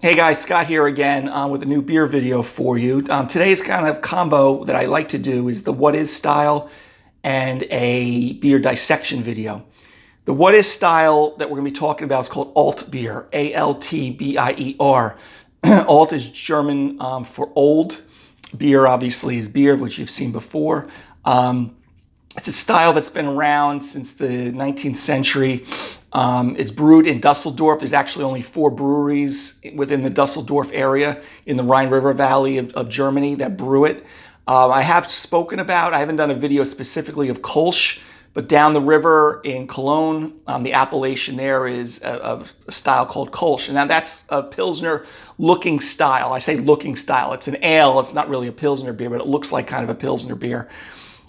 Hey guys, Scott here again with a new beer video for you. Today's kind of combo that I like to do is the what is style and a beer dissection video. The what is style that we're going to be talking about is called Altbier, Altbier. Alt is German for old. Beer obviously is beer, which you've seen before. It's a style that's been around since the 19th century. It's brewed in Dusseldorf. There's actually only 4 breweries within the Dusseldorf area in the Rhine River Valley of Germany that brew it. I haven't done a video specifically of Kolsch, but down the river in Cologne, the appellation there is a style called Kolsch. And now that's a Pilsner looking style. I say looking style. It's an ale. It's not really a Pilsner beer, but it looks like kind of a Pilsner beer.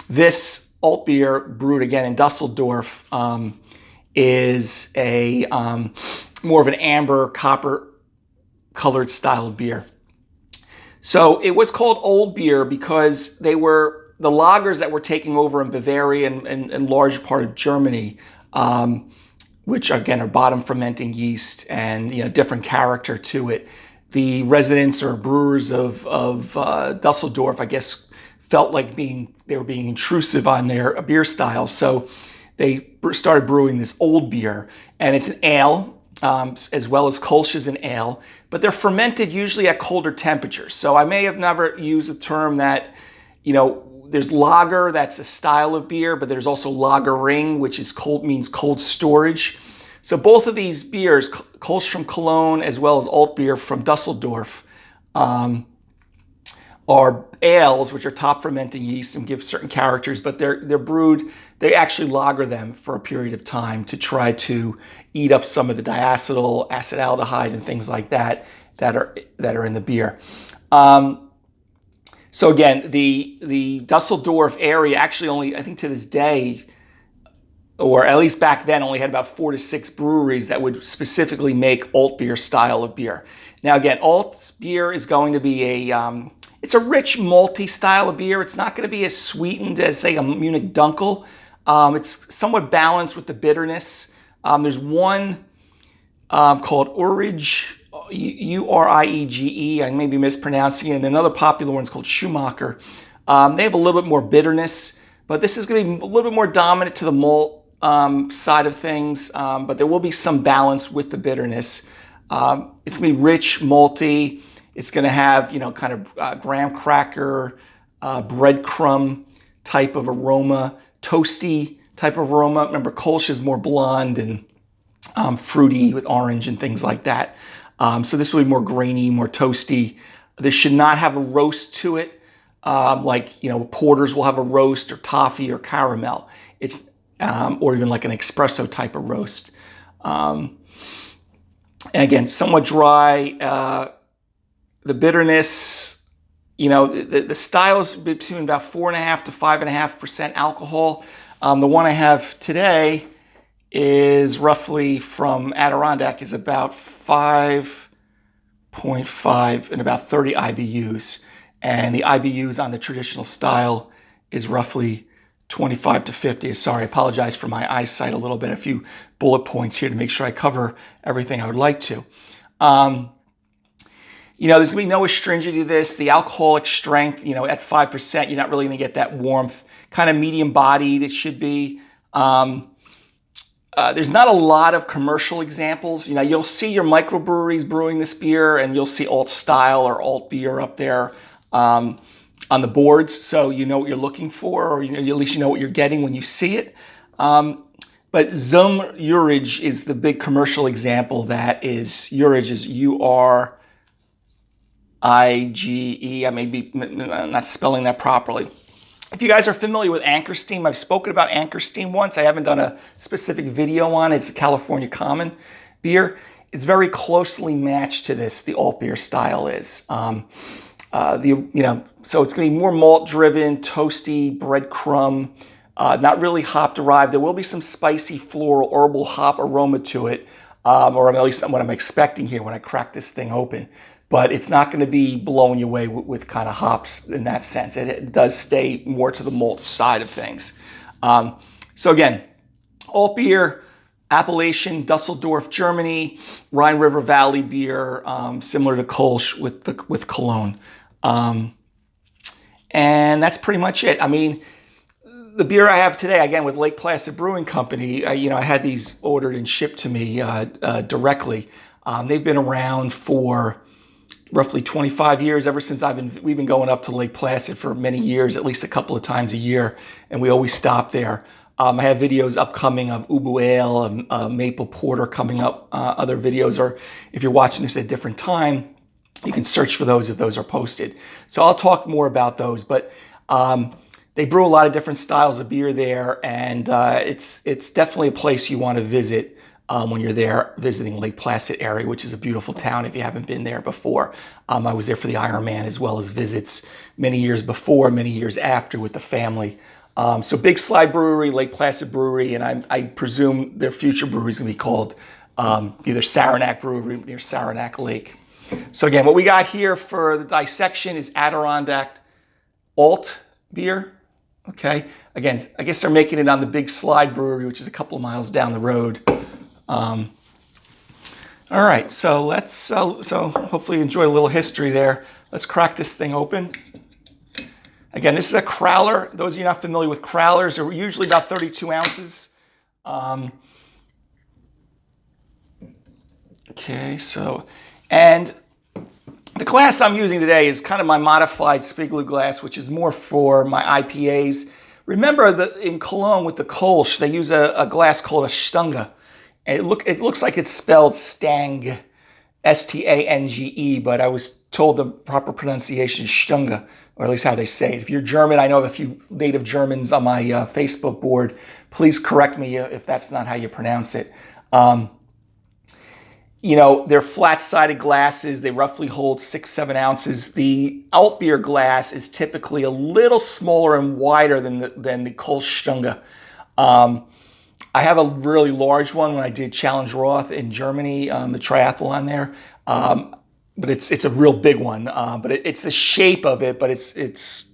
This Altbier, brewed again in Dusseldorf, is a more of an amber copper colored style of beer. So it was called old beer because they were the lagers that were taking over in Bavaria and large part of Germany, which again are bottom fermenting yeast and different character to it. The residents or brewers of Dusseldorf, I guess, felt like they were being intrusive on their beer style, so they started brewing this old beer, and it's an ale, as well as Kolsch is an ale, but they're fermented usually at colder temperatures. So I may have never used the term that, there's lager, that's a style of beer, but there's also lagering, which is means cold storage. So both of these beers, Kolsch from Cologne as well as Altbier from Dusseldorf, are ales, which are top fermenting yeast and give certain characters, but they're brewed, they actually lager them for a period of time to try to eat up some of the diacetyl, acetaldehyde, and things like that are in the beer. So again, the Dusseldorf area actually only, I think to this day, or at least back then, only had about 4 to 6 breweries that would specifically make alt beer style of beer. Now again, alt beer is going to be it's a rich malty style of beer. It's not going to be as sweetened as, say, a Munich Dunkel. It's somewhat balanced with the bitterness. There's one called Urige, Uriege. I may be mispronouncing it. And another popular one is called Schumacher. They have a little bit more bitterness, but this is going to be a little bit more dominant to the malt side of things. But there will be some balance with the bitterness. It's going to be rich, malty. It's going to have, kind of graham cracker, breadcrumb type of aroma, toasty type of aroma. Remember, Kolsch is more blonde and fruity with orange and things like that. So this will be more grainy, more toasty. This should not have a roast to it, porters will have a roast, or toffee or caramel. It's or even like an espresso type of roast. And again, somewhat dry. The bitterness, the style is between about 4.5 to 5.5% alcohol. The one I have today is roughly from Adirondack, is about 5.5 and about 30 IBUs. And the IBUs on the traditional style is roughly 25 to 50. Sorry, I apologize for my eyesight a little bit. A few bullet points here to make sure I cover everything I would like to. There's going to be no astringent to this. The alcoholic strength, at 5%, you're not really going to get that warmth. Kind of medium bodied, it should be. There's not a lot of commercial examples. You'll see your microbreweries brewing this beer, and you'll see alt style or alt beer up there on the boards. So you know what you're looking for, or at least you know what you're getting when you see it. But Zum Urige is the big commercial example. That is, Urige is Urige. I may be not spelling that properly. If you guys are familiar with Anchor Steam, I've spoken about Anchor Steam once. I haven't done a specific video on it. It's a California common beer. It's very closely matched to this, the alt beer style is. So it's going to be more malt driven, toasty, breadcrumb, not really hop derived. There will be some spicy floral herbal hop aroma to it, or at least what I'm expecting here when I crack this thing open. But it's not going to be blowing you away with kind of hops in that sense. It does stay more to the malt side of things. So again, alt beer, Appellation, Dusseldorf, Germany, Rhine River Valley beer, similar to Kolsch with Cologne. And that's pretty much it. I mean, the beer I have today, again, with Lake Placid Brewing Company, I had these ordered and shipped to me directly. They've been around for roughly 25 years, ever since we've been going up to Lake Placid for many years, at least a couple of times a year, and we always stop there. I have videos upcoming of Ubu Ale, Maple Porter coming up, other videos, or if you're watching this at a different time, you can search for those if those are posted. So I'll talk more about those, but they brew a lot of different styles of beer there, and it's definitely a place you want to visit when you're there visiting Lake Placid area, which is a beautiful town if you haven't been there before. I was there for the Ironman as well as visits many years before, many years after with the family. So Big Slide Brewery, Lake Placid Brewery, and I presume their future brewery is going to be called either Saranac Brewery near Saranac Lake. So again, what we got here for the dissection is Adirondack Altbier. Okay, again, I guess they're making it on the Big Slide Brewery, which is a couple of miles down the road. All right, so let's so hopefully you enjoy a little history there. Let's crack this thing open. Again, this is a crowler. Those of you not familiar with crowlers, they're usually about 32 ounces. Okay, so, and the glass I'm using today is kind of my modified Spigloo glass, which is more for my IPAs. Remember that in Cologne with the Kolsch, they use a glass called a Stange. And it looks like it's spelled Stang, S-T-A-N-G-E, but I was told the proper pronunciation is Stange, or at least how they say it. If you're German, I know of a few native Germans on my Facebook board. Please correct me if that's not how you pronounce it. They're flat-sided glasses. They roughly hold 6-7 ounces. The Altbier glass is typically a little smaller and wider than the Kolsch Stange. I have a really large one when I did Challenge Roth in Germany, the triathlon there. But it's a real big one. But it's the shape of it, but it's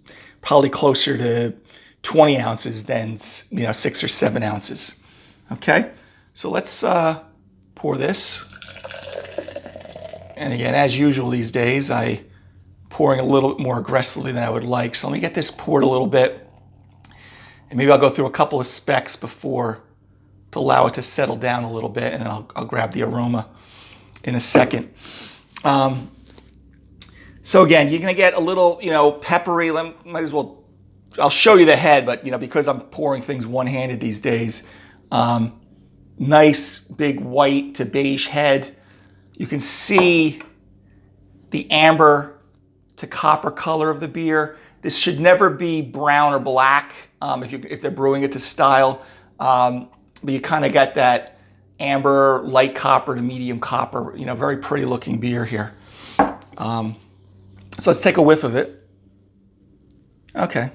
probably closer to 20 ounces than 6 or 7 ounces. Okay, so let's pour this. And again, as usual these days, I'm pouring a little bit more aggressively than I would like. So let me get this poured a little bit. And maybe I'll go through a couple of specs before to allow it to settle down a little bit, and then I'll grab the aroma in a second. So again, you're going to get a little, peppery. Might as well, I'll show you the head, but because I'm pouring things one-handed these days, nice big white to beige head. You can see the amber to copper color of the beer. This should never be brown or black if they're brewing it to style. But you kind of got that amber, light copper to medium copper, very pretty looking beer here. So let's take a whiff of it. Okay.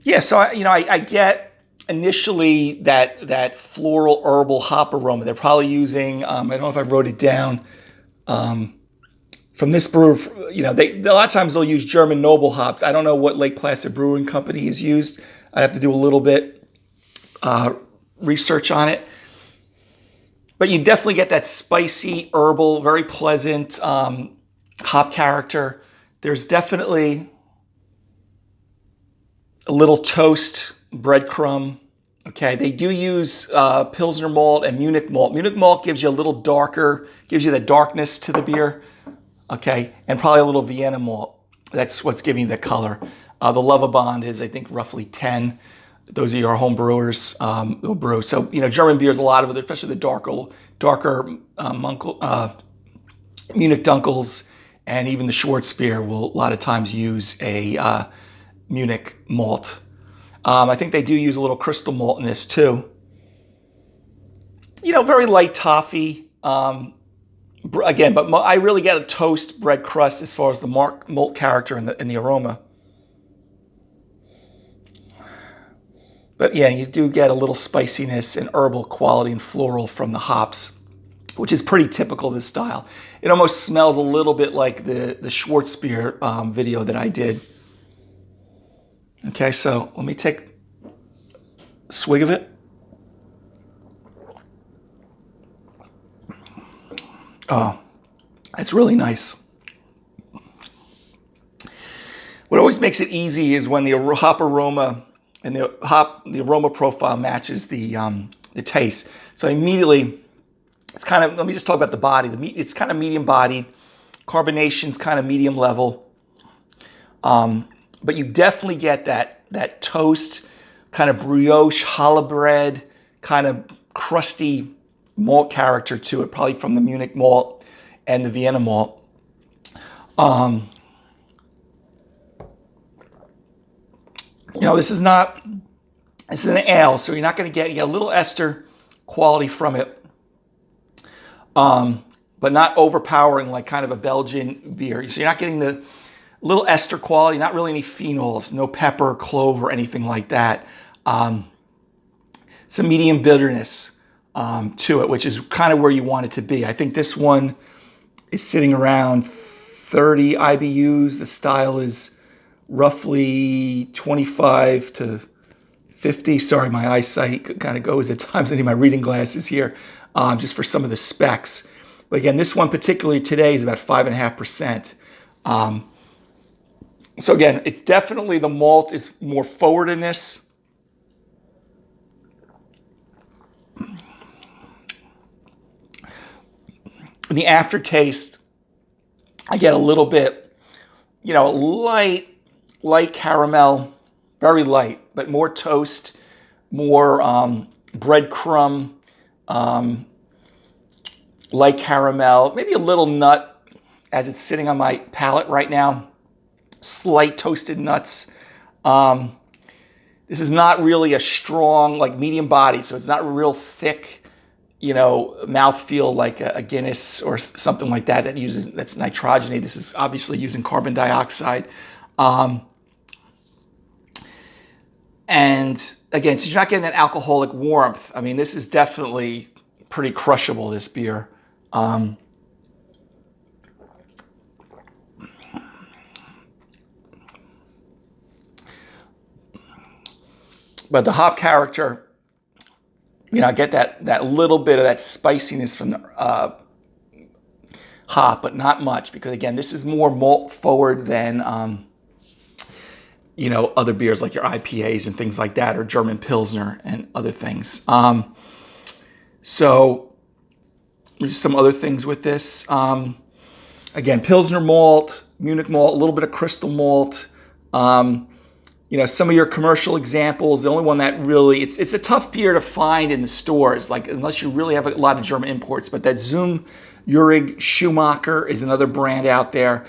Yeah, so I get initially that floral herbal hop aroma. They're probably using, I don't know if I wrote it down, from this brewer, a lot of times they'll use German noble hops. I don't know what Lake Placid Brewing Company has used. I'd have to do a little bit research on it. But you definitely get that spicy, herbal, very pleasant hop character. There's definitely a little toast, breadcrumb. Okay, they do use Pilsner malt and Munich malt. Munich malt gives you a little darker, gives you the darkness to the beer. Okay, and probably a little Vienna malt. That's what's giving you the color. The Lovabond is, I think, roughly 10. Those of you who are home brewers will brew. So, German beers, a lot of it, especially the darker Munich Dunkels and even the Schwarzbier will a lot of times use a Munich malt. I think they do use a little crystal malt in this too. Very light toffee. Again, but I really get a toast bread crust as far as the malt character and the aroma. But yeah, you do get a little spiciness and herbal quality and floral from the hops, which is pretty typical of this style. It almost smells a little bit like the Schwarzbier video that I did. Okay, so let me take a swig of it. Oh, it's really nice. What always makes it easy is when the hop aroma and the aroma profile matches the taste. So immediately, it's kind of, let me just talk about the body. It's kind of medium bodied, carbonation's kind of medium level, but you definitely get that toast, kind of brioche, challah bread, kind of crusty malt character to it, probably from the Munich malt and the Vienna malt. You know, this is an ale, so you're not going to get, you get a little ester quality from it, but not overpowering like kind of a Belgian beer. So you're not getting the little ester quality, not really any phenols, no pepper, clove, or anything like that. Some medium bitterness to it, which is kind of where you want it to be. I think this one is sitting around 30 IBUs. The style is roughly 25 to 50. Sorry, my eyesight kind of goes at times. I need my reading glasses here just for some of the specs. But again, this one particularly today is about 5.5%. So again, it's definitely, the malt is more forward in this. In the aftertaste, I get a little bit, you know, light caramel, very light, but more toast, more breadcrumb, light caramel, maybe a little nut as it's sitting on my palate right now. Slight toasted nuts. This is not really a strong, like medium body, so it's not real thick, you know, mouthfeel like a Guinness or something like that that's nitrogenated. This is obviously using carbon dioxide. And again, so you're not getting that alcoholic warmth. I mean, this is definitely pretty crushable, this beer. But the hop character, you know, I get that little bit of that spiciness from the hop, but not much, because again, this is more malt forward than, you know, other beers like your IPAs and things like that, or German Pilsner and other things. So just some other things with this. Again, Pilsner malt, Munich malt, a little bit of crystal malt. You know, some of your commercial examples, the only one that really, it's a tough beer to find in the stores, like unless you really have a lot of German imports, but that Zum Urig Schumacher is another brand out there.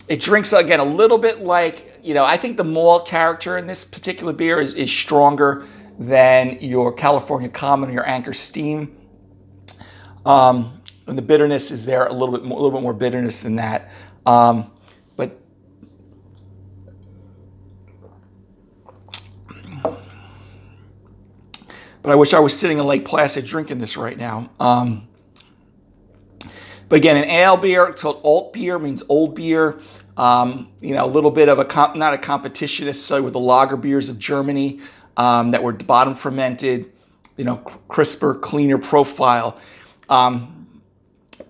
It drinks, again, a little bit like, you know, I think the malt character in this particular beer is stronger than your California Common or your Anchor Steam. And the bitterness is there, a little bit more bitterness than that. But I wish I was sitting in Lake Placid drinking this right now. But again, an ale beer, it's called Altbier, means old beer. You know, a little bit of not a competition necessarily with the lager beers of Germany that were bottom fermented, you know, crisper, cleaner profile.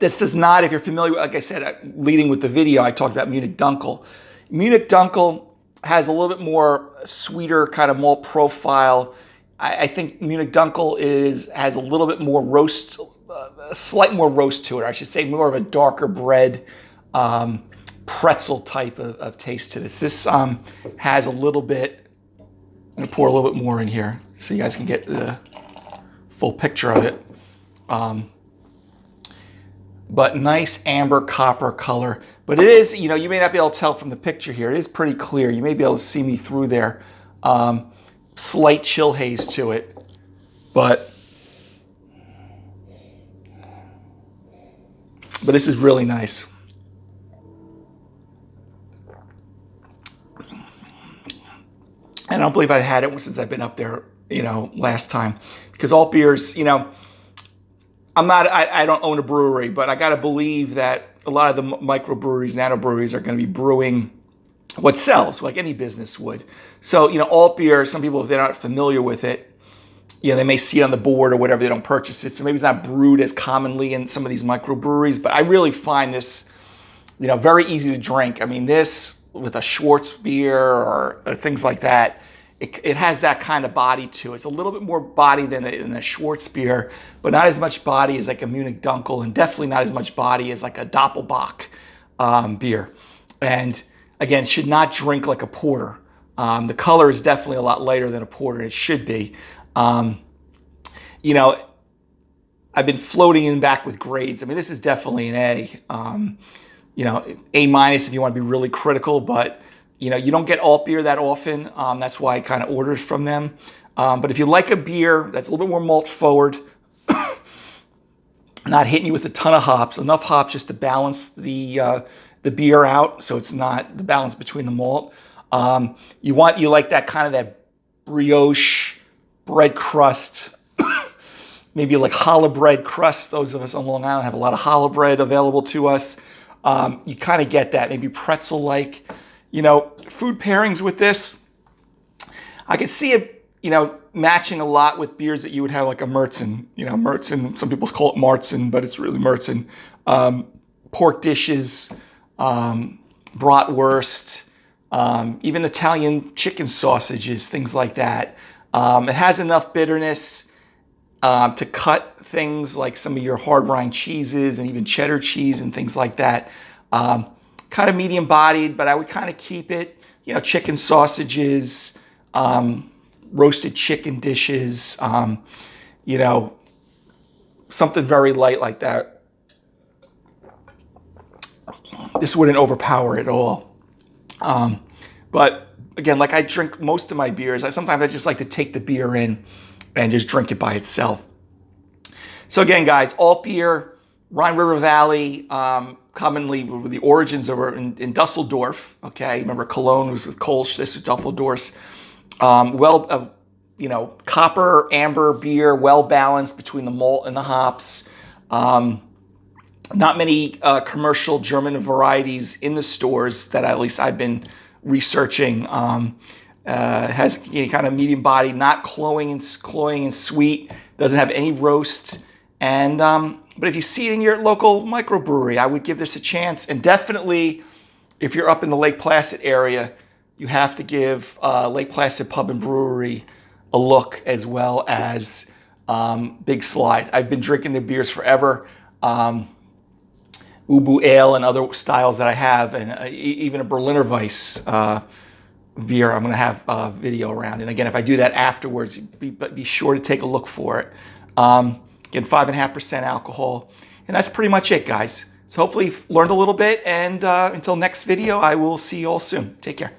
This is not, if you're familiar with, like I said, leading with the video, I talked about Munich Dunkel. Munich Dunkel has a little bit more sweeter kind of malt profile. I think Munich Dunkel has a little bit more roast, a slight more roast to it. I should say more of a darker bread, pretzel type of taste to this. This has a little bit, I'm going to pour a little bit more in here so you guys can get the full picture of it. But nice amber copper color. But it is, you know, you may not be able to tell from the picture here. It is pretty clear. You may be able to see me through there. Slight chill haze to it, but this is really nice. And I don't believe I've had it since I've been up there, you know, last time, because alt beers, you know, I don't own a brewery, but I got to believe that a lot of the microbreweries, nanobreweries are going to be brewing what sells, like any business would. So, you know, alt beer, some people, if they're not familiar with it, they may see it on the board or whatever, they don't purchase it. So maybe it's not brewed as commonly in some of these microbreweries, but I really find this, very easy to drink. I mean, this with a Schwartz beer or things like that, it has that kind of body to it. It's a little bit more body than a Schwartz beer, but not as much body as like a Munich Dunkel, and definitely not as much body as like a Doppelbock beer. And again, should not drink like a porter. The color is definitely a lot lighter than a porter. It should be. I've been floating in back with grades. I mean, this is definitely an A. A minus if you want to be really critical, but you don't get Altbier that often. That's why I kind of ordered from them. But if you like a beer that's a little bit more malt forward, not hitting you with a ton of hops, enough hops just to balance the beer out, so it's not the balance between the malt. You like that kind of that brioche bread crust, maybe like challah bread crust. Those of us on Long Island have a lot of challah bread available to us. You kind of get that, maybe pretzel-like. Food pairings with this, I could see it, matching a lot with beers that you would have like a Märzen. Märzen, some people call it Marzen, but it's really Märzen. Pork dishes, bratwurst, even Italian chicken sausages, things like that. It has enough bitterness to cut things like some of your hard rind cheeses and even cheddar cheese and things like that. Kind of medium bodied, but I would kind of keep it, chicken sausages, roasted chicken dishes, something very light like that. This wouldn't overpower it at all. But again, like I drink most of my beers, sometimes I just like to take the beer in and just drink it by itself. So again, guys, Altbier, Rhine River Valley, commonly the origins are in Dusseldorf. Okay, remember Cologne was with Kolsch, this was Dusseldorf. Copper, amber beer, well balanced between the malt and the hops. Not many commercial German varieties in the stores that at least I've been researching. Has kind of medium body, not cloying and sweet. Doesn't have any roast. And but if you see it in your local microbrewery, I would give this a chance. And definitely, if you're up in the Lake Placid area, you have to give Lake Placid Pub and Brewery a look, as well as Big Slide. I've been drinking their beers forever. Ubu Ale and other styles that I have, and even a Berliner Weiss beer I'm going to have a video around. And again, if I do that afterwards, be sure to take a look for it. Again, 5.5% alcohol. And that's pretty much it, guys. So hopefully you've learned a little bit. And until next video, I will see you all soon. Take care.